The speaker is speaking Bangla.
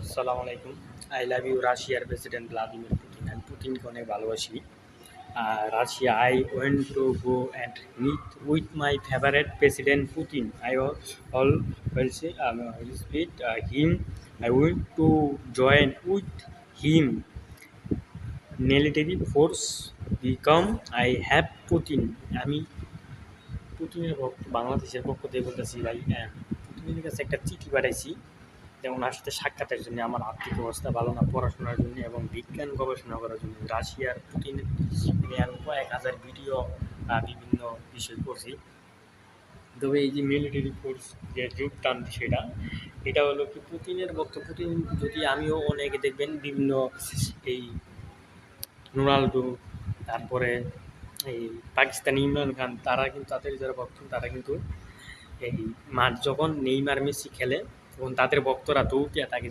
আসসালামু আলাইকুম। আই লাভ ইউ রাশিয়ার প্রেসিডেন্ট ভ্লাদিমির পুতিন। আমি পুতিনকে অনেক ভালোবাসি। Russia I went to go and meet with my favourite president Putin. I all বলছি speed him. I went to join with him military force become I have Putin. আমি পুতিনের ভক্ত, বাংলাদেশের পক্ষ থেকে বলতেছি ভাই, পুতিনের কাছে একটা চিঠি পাঠাইছি যেমন ওনার সাথে সাক্ষাতের জন্য। আমার আর্থিক অবস্থা ভালো না, পড়াশোনার জন্য এবং বিজ্ঞান গবেষণা করার জন্য। রাশিয়ার পুতিনের নিয়ে আমি কয়েক হাজার ভিডিও বিভিন্ন বিষয় করছি। তবে এই যে মিলিটারি ফোর্স যে যোগদান সেটা, এটা হলো কি পুতিনের বক্তব্য। পুতিন যদি আমিও অনেকে দেখবেন বিভিন্ন এই রোনাল্ডো, তারপরে এই পাকিস্তানি ইমরান খান, তারা কিন্তু তাদের যারা ভক্ত তারা কিন্তু এই মাঠ যখন নেইমার মেসি খেলে তখন তাদের ভক্তরা দৌড় দিয়ে তাকে